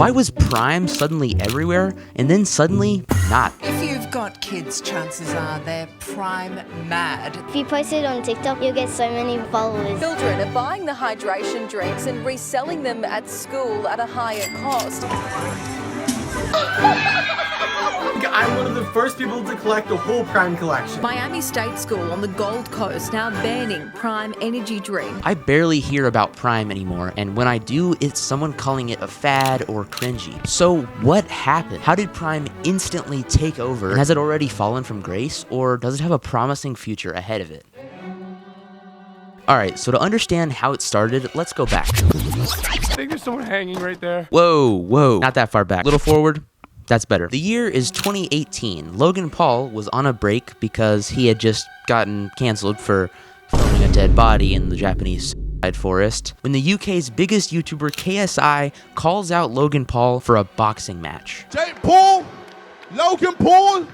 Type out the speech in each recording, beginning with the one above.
Why was Prime suddenly everywhere and then suddenly not? If you've got kids, chances are they're Prime mad. If you post it on TikTok, you'll get so many followers. Children are buying the hydration drinks and reselling them at school at a higher cost. I'm one of the first people to collect the whole Prime collection. Miami State School on the Gold Coast now banning Prime energy drink. I barely hear about Prime anymore, and when I do, it's someone calling it a fad or cringy. So what happened? How did Prime instantly take over? And has it already fallen from grace, or does it have a promising future ahead of it? Alright, so to understand how it started, let's go back. I think there's someone hanging right there. Whoa, not that far back. Little forward. That's better. The year is 2018. Logan Paul was on a break because he had just gotten canceled for filming a dead body in the Japanese forest when the UK's biggest YouTuber KSI calls out Logan Paul for a boxing match. Jake Paul, Logan Paul,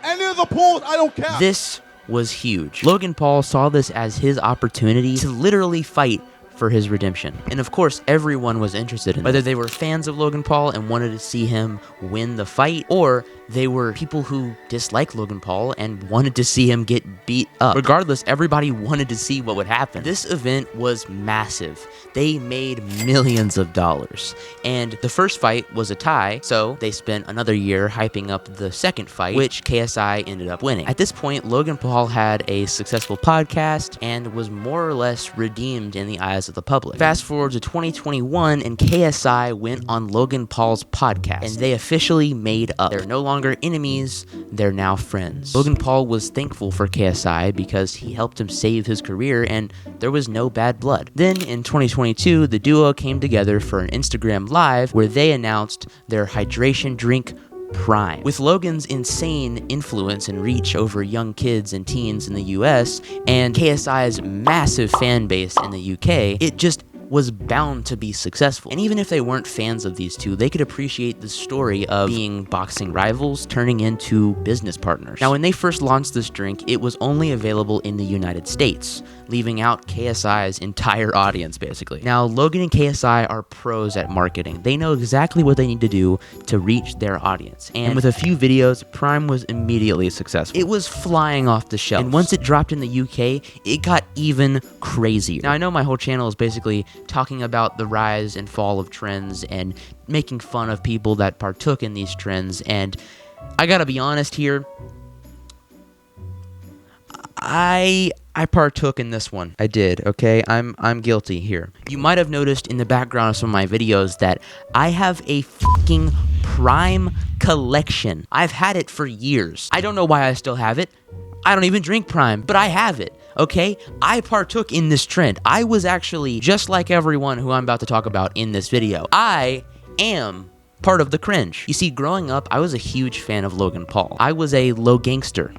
any of the Pauls, I don't care. This was huge. Logan Paul saw this as his opportunity to literally fight for his redemption. And of course, everyone was interested in whether they were fans of Logan Paul and wanted to see him win the fight, or they were people who disliked Logan Paul and wanted to see him get beat up. Regardless, everybody wanted to see what would happen. This event was massive. They made millions of dollars. And the first fight was a tie, so they spent another year hyping up the second fight, which KSI ended up winning. At this point, Logan Paul had a successful podcast and was more or less redeemed in the eyes of the public. Fast forward to 2021, and KSI went on Logan Paul's podcast, and they officially made up. They're no longer enemies, they're now friends. Logan Paul was thankful for KSI because he helped him save his career, and there was no bad blood. Then in 2022, the duo came together for an Instagram Live where they announced their hydration drink Prime. With Logan's insane influence and reach over young kids and teens in the US, and KSI's massive fan base in the UK, it just was bound to be successful. And even if they weren't fans of these two, they could appreciate the story of being boxing rivals turning into business partners. Now, when they first launched this drink, it was only available in the United States, leaving out KSI's entire audience, basically. Now, Logan and KSI are pros at marketing. They know exactly what they need to do to reach their audience. And with a few videos, Prime was immediately successful. It was flying off the shelves. And once it dropped in the UK, it got even crazier. Now, I know my whole channel is basically talking about the rise and fall of trends and making fun of people that partook in these trends, and I gotta be honest here, I partook in this one. I did, okay? I'm guilty here. You might have noticed in the background of some of my videos that I have a fucking Prime collection. I've had it for years. I don't know why I still have it. I don't even drink Prime, but I have it, okay? I partook in this trend. I was actually just like everyone who I'm about to talk about in this video. I am part of the cringe. You see, growing up, I was a huge fan of Logan Paul. I was a low gangster,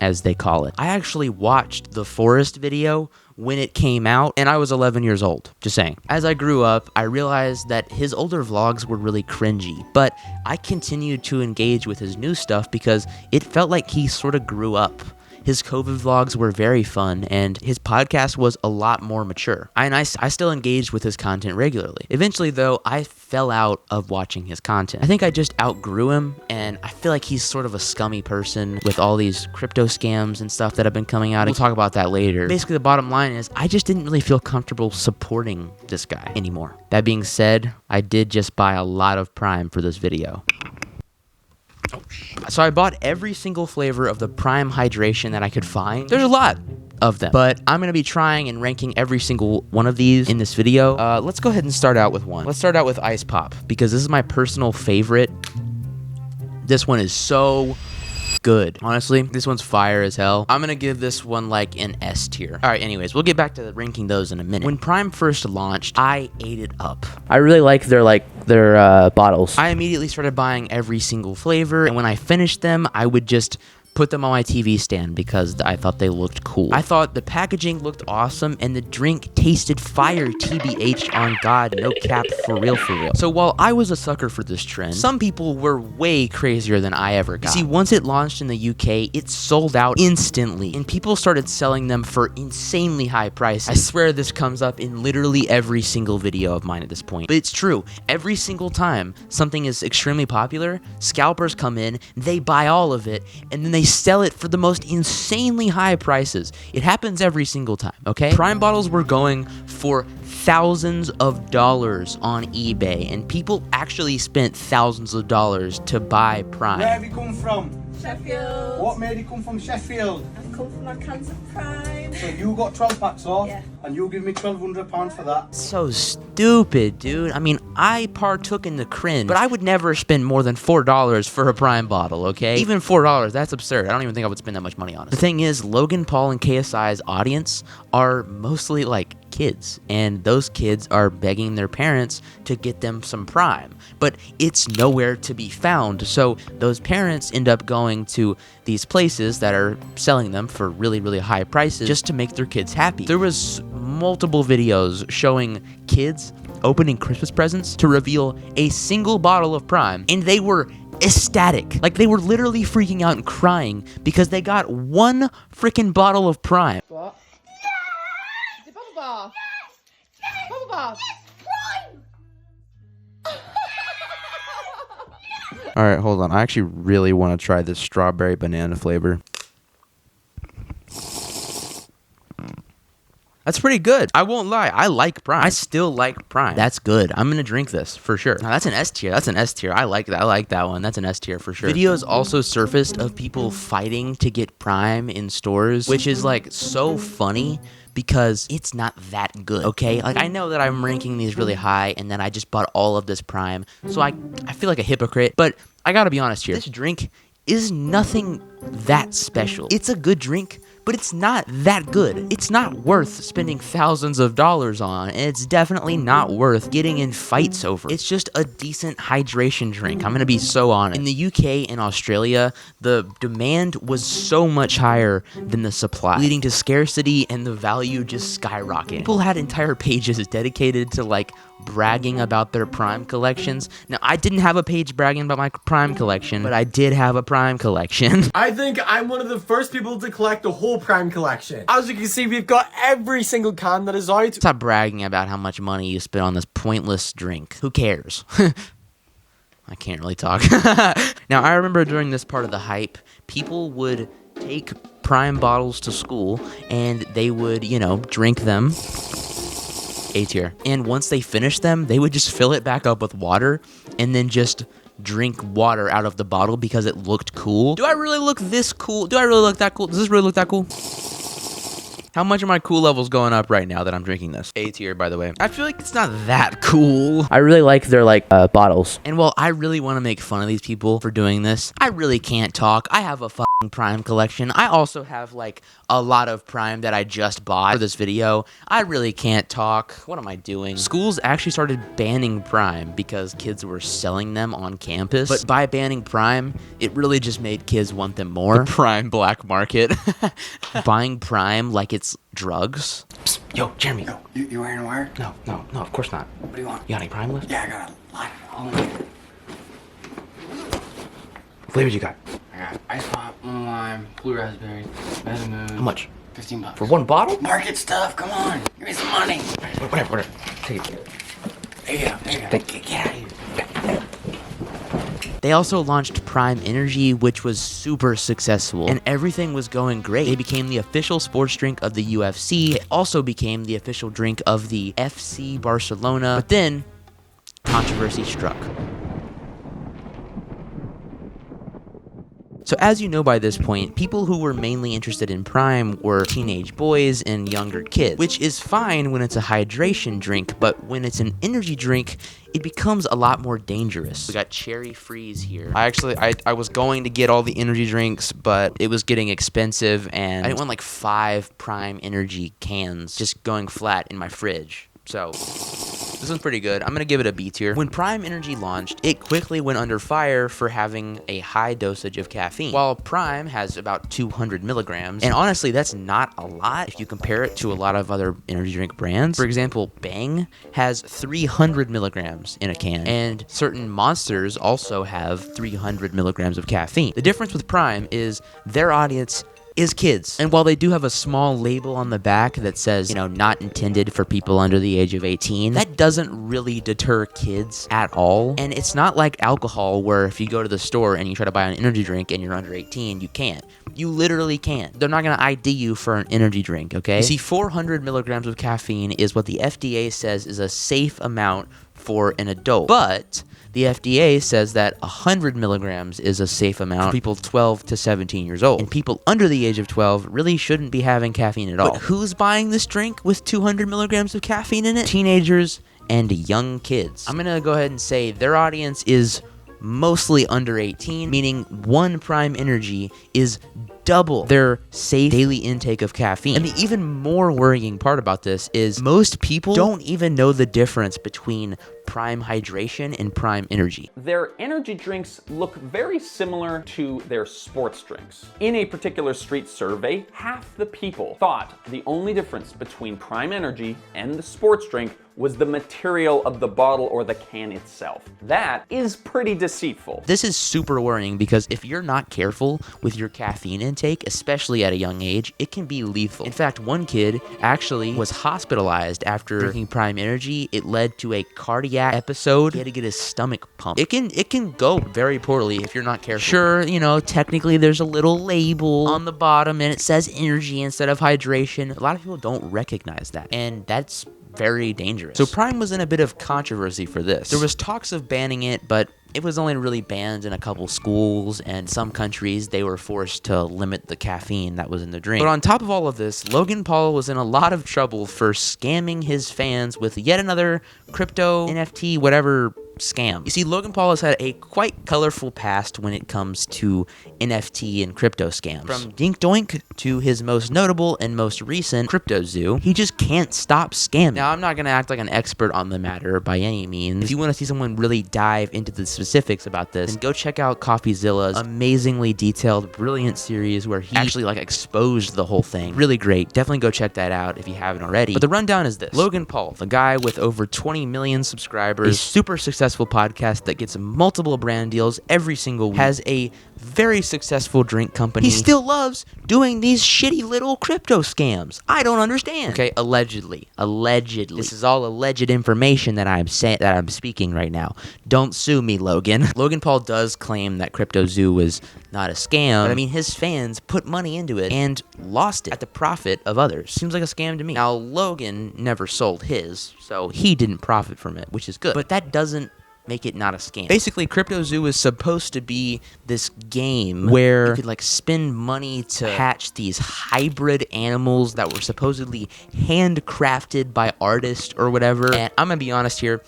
as they call it. I actually watched the Forest video when it came out, and I was 11 years old, just saying. As I grew up, I realized that his older vlogs were really cringy, but I continued to engage with his new stuff because it felt like he sort of grew up. His COVID vlogs were very fun, and his podcast was a lot more mature. I still engaged with his content regularly. Eventually, though, I fell out of watching his content. I think I just outgrew him, and I feel like he's sort of a scummy person with all these crypto scams and stuff that have been coming out. We'll talk about that later. Basically, the bottom line is I just didn't really feel comfortable supporting this guy anymore. That being said, I did just buy a lot of Prime for this video. So I bought every single flavor of the Prime hydration that I could find. There's a lot of them, but I'm going to be trying and ranking every single one of these in this video. Let's go ahead and start out with one. Let's start out with Ice Pop, because this is my personal favorite. This one is so good. Honestly, this one's fire as hell. I'm gonna give this one like an S tier. All right, anyways, we'll get back to ranking those in a minute. When Prime first launched, I ate it up. I really like their bottles. I immediately started buying every single flavor, and when I finished them, I would just put them on my TV stand because I thought they looked cool. I thought the packaging looked awesome and the drink tasted fire, TBH on God, no cap, for real, for real. So while I was a sucker for this trend, some people were way crazier than I ever got. See, once it launched in the UK, it sold out instantly and people started selling them for insanely high prices. I swear this comes up in literally every single video of mine at this point. But it's true. Every single time something is extremely popular, scalpers come in, they buy all of it, and then they sell it for the most insanely high prices. It happens every single time, okay? Prime bottles were going for thousands of dollars on eBay, and people actually spent thousands of dollars to buy Prime. Where have you come from? Sheffield. What made you come from Sheffield? I've come from my cans of Prime. So you got 12 packs off, Yeah. and you give me £1,200 for that. So stupid, dude. I mean, I partook in the cringe, but I would never spend more than $4 for a Prime bottle, okay? Even $4, that's absurd. I don't even think I would spend that much money on it. The thing is, Logan Paul and KSI's audience are mostly like kids, and those kids are begging their parents to get them some Prime, but it's nowhere to be found. So those parents end up going to these places that are selling them for really, really high prices just to make their kids happy. There was multiple videos showing kids opening Christmas presents to reveal a single bottle of Prime, and they were ecstatic. Like, they were literally freaking out and crying because they got one freaking bottle of Prime. What? Is it bubble bath? Bubble bath. All right, hold on. I actually really want to try this strawberry banana flavor. That's pretty good. I won't lie. I like Prime. I still like Prime. That's good. I'm going to drink this for sure. Now, that's an S tier. That's an S tier. I like that. I like that one. That's an S tier for sure. Videos also surfaced of people fighting to get Prime in stores, which is like so funny because it's not that good, okay? Like, I know that I'm ranking these really high and then I just bought all of this Prime, so I feel like a hypocrite, but I gotta be honest here. This drink is nothing that special. It's a good drink, but it's not that good. It's not worth spending thousands of dollars on, and it's definitely not worth getting in fights over. It's just a decent hydration drink. I'm gonna be so honest. In the UK and Australia, the demand was so much higher than the supply, leading to scarcity and the value just skyrocketing. People had entire pages dedicated to like bragging about their Prime collections. Now, I didn't have a page bragging about my Prime collection, but I did have a Prime collection. I think I'm one of the first people to collect the whole Prime collection. As you can see, we've got every single can that is out. Stop bragging about how much money you spent on this pointless drink. Who cares? I can't really talk. Now, I remember during this part of the hype, people would take Prime bottles to school and they would, you know, drink them. A tier. And once they finished them, they would just fill it back up with water and then just drink water out of the bottle because it looked cool. Do I really look this cool? Do I really look that cool? Does this really look that cool? How much are my cool levels going up right now that I'm drinking this? A tier, by the way. I feel like it's not that cool. I really like their, like, bottles. And while I really want to make fun of these people for doing this, I really can't talk. I have a fucking Prime collection. I also have, like, a lot of Prime that I just bought for this video. I really can't talk. What am I doing? Schools actually started banning Prime because kids were selling them on campus. But by banning Prime, it really just made kids want them more. The Prime black market. Buying Prime like it's drugs. Psst, yo, Jeremy. Yo, you wearing a wire? No, of course not. What do you want? You got any Prime left? Yeah, I got a lot. All in here. Flavors you got? I got ice pop, lemon lime, blue raspberry, mezzamoon. How much? $15. For one bottle? Market stuff, come on. Give me some money. Whatever. Take it. There you go. Get out of here. They also launched Prime Energy, which was super successful, and everything was going great. They became the official sports drink of the UFC. It also became the official drink of the FC Barcelona. But then, controversy struck. So as you know by this point, people who were mainly interested in Prime were teenage boys and younger kids, which is fine when it's a hydration drink, but when it's an energy drink, it becomes a lot more dangerous. We got Cherry Freeze here. I was going to get all the energy drinks, but it was getting expensive, and I didn't want like 5 Prime energy cans just going flat in my fridge. So This one's pretty good. I'm gonna give it a B tier. When Prime Energy launched, it quickly went under fire for having a high dosage of caffeine. While Prime has about 200 milligrams, and honestly, that's not a lot if you compare it to a lot of other energy drink brands. For example, Bang has 300 milligrams in a can, and certain Monsters also have 300 milligrams of caffeine. The difference with Prime is their audience is kids. And while they do have a small label on the back that says, you know, not intended for people under the age of 18, that doesn't really deter kids at all. And it's not like alcohol where if you go to the store and you try to buy an energy drink and you're under 18, you can't. You literally can't. They're not going to ID you for an energy drink, okay? You see, 400 milligrams of caffeine is what the FDA says is a safe amount for an adult. But the FDA says that 100 milligrams is a safe amount for people 12 to 17 years old. And people under the age of 12 really shouldn't be having caffeine at all. But who's buying this drink with 200 milligrams of caffeine in it? Teenagers and young kids. I'm gonna go ahead and say their audience is mostly under 18, meaning one Prime Energy is double their safe daily intake of caffeine. And the even more worrying part about this is most people don't even know the difference between Prime Hydration and Prime Energy. Their energy drinks look very similar to their sports drinks. In a particular street survey, half the people thought the only difference between Prime Energy and the sports drink was the material of the bottle or the can itself. That is pretty deceitful. This is super worrying because if you're not careful with your caffeine intake, especially at a young age, it can be lethal. In fact, one kid actually was hospitalized after drinking Prime Energy. It led to a cardiac episode. He had to get his stomach pumped. It can go very poorly if you're not careful. Sure, you know, technically there's a little label on the bottom and it says energy instead of hydration. A lot of people don't recognize that, and that's very dangerous. So Prime was in a bit of controversy for this. There was talks of banning it, but it was only really banned in a couple schools, and some countries they were forced to limit the caffeine that was in the drink. But on top of all of this, Logan Paul was in a lot of trouble for scamming his fans with yet another crypto, NFT, whatever scam. You see, Logan Paul has had a quite colorful past when it comes to NFT and crypto scams. From Dink Doink to his most notable and most recent Crypto Zoo, he just can't stop scamming. Now, I'm not going to act like an expert on the matter by any means. If you want to see someone really dive into the specifics about this, then go check out CoffeeZilla's amazingly detailed, brilliant series where he actually exposed the whole thing. Really great. Definitely go check that out if you haven't already. But the rundown is this. Logan Paul, the guy with over 20 million subscribers, a super successful podcast that gets multiple brand deals every single week, has a very successful drink company. He still loves doing these shitty little crypto scams. I don't understand. Okay, allegedly. This is all alleged information that I'm speaking right now. Don't sue me, Logan. Logan Paul does claim that Crypto Zoo was not a scam, but I mean, his fans put money into it and lost it at the profit of others. Seems like a scam to me. Now, Logan never sold his, so he didn't profit from it, which is good. But that doesn't make it not a scam. Basically, Crypto Zoo is supposed to be this game where you could spend money to hatch these hybrid animals that were supposedly handcrafted by artists or whatever. And I'm gonna be honest here,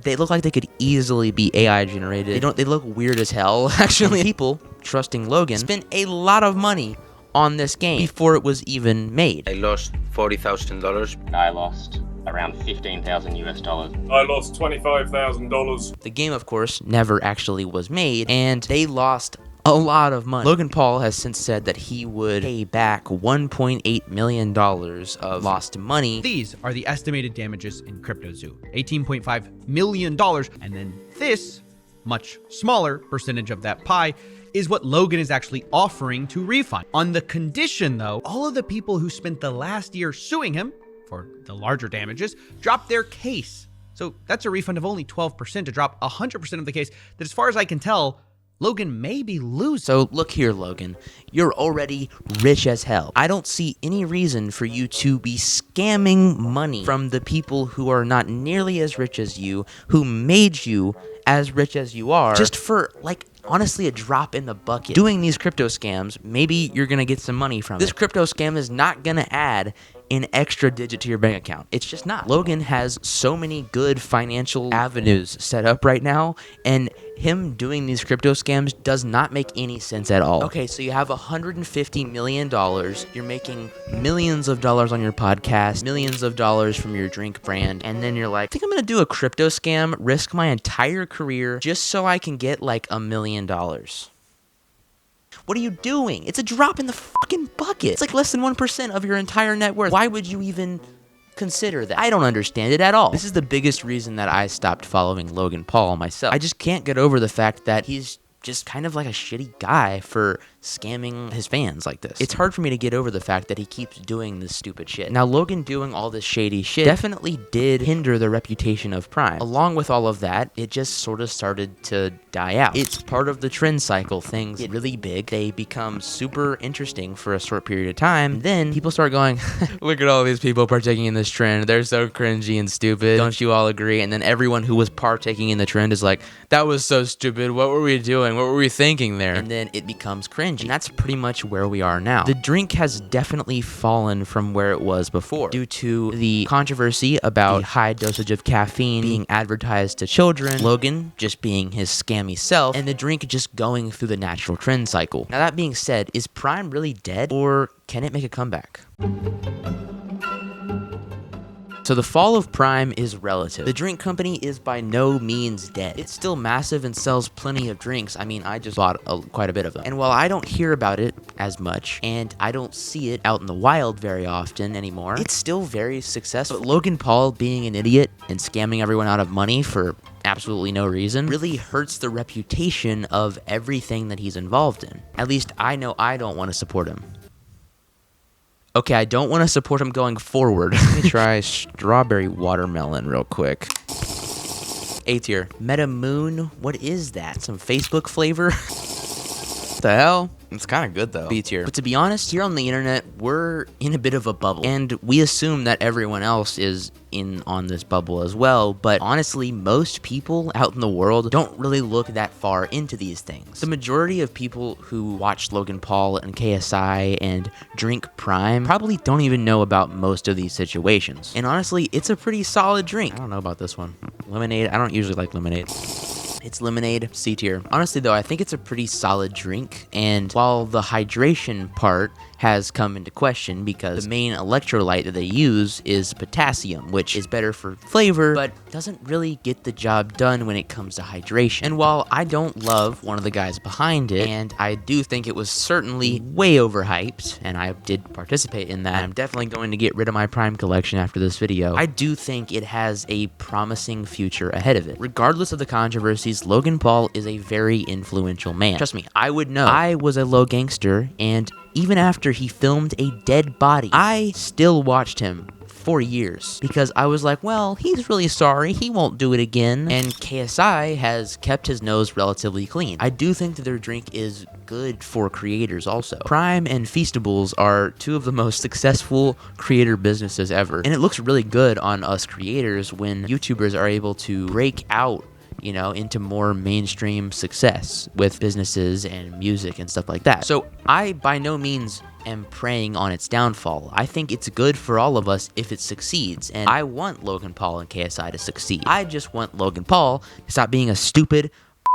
they look like they could easily be AI generated. They look weird as hell, actually. People trusting Logan spent a lot of money on this game before it was even made. I lost $40,000. I lost around $15,000 US. I lost $25,000. The game, of course, never actually was made, and they lost a lot of money. Logan Paul has since said that he would pay back $1.8 million of lost money. These are the estimated damages in Crypto Zoo, $18.5 million. And then this, much smaller percentage of that pie, is what Logan is actually offering to refund. On the condition, though, all of the people who spent the last year suing him for the larger damages dropped their case. So that's a refund of only 12% to drop 100% of the case that, as far as I can tell, Logan may be losing. So look here, Logan, you're already rich as hell. I don't see any reason for you to be scamming money from the people who are not nearly as rich as you, who made you as rich as you are, just for honestly a drop in the bucket. Doing these crypto scams, maybe you're gonna get some money from it. This crypto scam is not gonna add an extra digit to your bank account. It's just not. Logan has so many good financial avenues set up right now, and him doing these crypto scams does not make any sense at all. Okay, so you have $150 million. You're making millions of dollars on your podcast, millions of dollars from your drink brand, and then you're like, I think I'm gonna do a crypto scam, risk my entire career just so I can get like $1 million. What are you doing? It's a drop in the fucking bucket. It's like less than 1% of your entire net worth. Why would you even consider that? I don't understand it at all. This is the biggest reason that I stopped following Logan Paul myself. I just can't get over the fact that he's just kind of like a shitty guy for scamming his fans like this. It's hard for me to get over the fact that he keeps doing this stupid shit. Now, Logan doing all this shady shit definitely did hinder the reputation of Prime. Along with all of that, it just sort of started to die out. It's part of the trend cycle. Things get really big, they become super interesting for a short period of time, and then people start going, look at all these people partaking in this trend, they're so cringy and stupid, don't you all agree? And then everyone who was partaking in the trend is like, that was so stupid, what were we doing, what were we thinking there? And then it becomes cringy. And that's pretty much where we are now. The drink has definitely fallen from where it was before due to the controversy about the high dosage of caffeine being advertised to children, Logan just being his scammy self, and the drink just going through the natural trend cycle. Now, that being said, is Prime really dead, or can it make a comeback? So the fall of Prime is relative. The drink company is by no means dead. It's still massive and sells plenty of drinks. I mean, I just bought quite a bit of them. And while I don't hear about it as much, and I don't see it out in the wild very often anymore, it's still very successful. But Logan Paul being an idiot and scamming everyone out of money for absolutely no reason really hurts the reputation of everything that he's involved in. At least I know I don't want to support him. Okay, I don't want to support him going forward. Let me try strawberry watermelon real quick. A tier. Meta Moon, what is that? Some Facebook flavor? What the hell? It's kind of good though. B tier. But to be honest, here on the internet, we're in a bit of a bubble. And we assume that everyone else is in on this bubble as well. But honestly, most people out in the world don't really look that far into these things. The majority of people who watch Logan Paul and KSI and drink Prime probably don't even know about most of these situations. And honestly, it's a pretty solid drink. I don't know about this one. Lemonade, I don't usually like lemonade. It's lemonade, C tier. Honestly though, I think it's a pretty solid drink, and while the hydration part has come into question because the main electrolyte that they use is potassium, which is better for flavor, but doesn't really get the job done when it comes to hydration. And while I don't love one of the guys behind it, and I do think it was certainly way overhyped, and I did participate in that, I'm definitely going to get rid of my Prime collection after this video, I do think it has a promising future ahead of it. Regardless of the controversies, Logan Paul is a very influential man. Trust me, I would know. I was a low gangster, and even after he filmed a dead body, I still watched him for years because I was like, well, he's really sorry, he won't do it again. And KSI has kept his nose relatively clean. I do think that their drink is good for creators also. Prime and Feastables are two of the most successful creator businesses ever, and it looks really good on us creators when YouTubers are able to break out, you know, into more mainstream success with businesses and music and stuff like that. So I by no means am preying on its downfall. I think it's good for all of us if it succeeds, and I want Logan Paul and KSI to succeed. I just want Logan Paul to stop being a stupid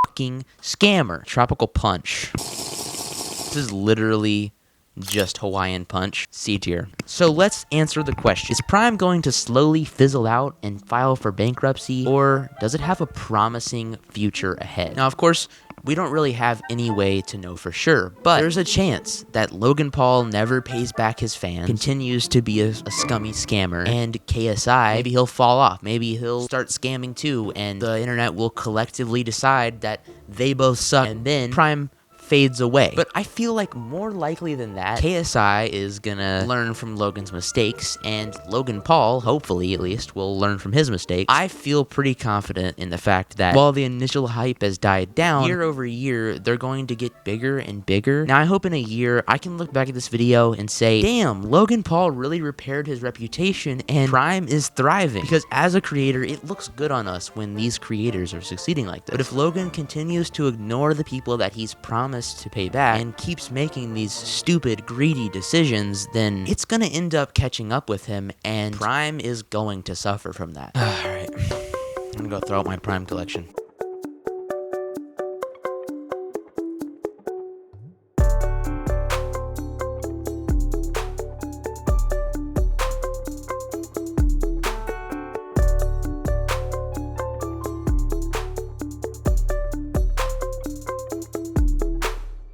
fucking scammer. Tropical Punch. This is literally just Hawaiian Punch. C tier. So let's answer the question. Is Prime going to slowly fizzle out and file for bankruptcy, or does it have a promising future ahead? Now, of course, we don't really have any way to know for sure, but there's a chance that Logan Paul never pays back his fans, continues to be a scummy scammer, and KSI, maybe he'll fall off. Maybe he'll start scamming too, and the internet will collectively decide that they both suck, and then Prime fades away. But I feel like more likely than that, KSI is gonna learn from Logan's mistakes, and Logan Paul, hopefully at least, will learn from his mistakes. I feel pretty confident in the fact that while the initial hype has died down, year over year, they're going to get bigger and bigger. Now, I hope in a year, I can look back at this video and say, damn, Logan Paul really repaired his reputation, and Prime is thriving. Because as a creator, it looks good on us when these creators are succeeding like this. But if Logan continues to ignore the people that he's promised to pay back and keeps making these stupid, greedy decisions, then it's gonna end up catching up with him, and Prime is going to suffer from that. Alright, I'm gonna go throw out my Prime collection.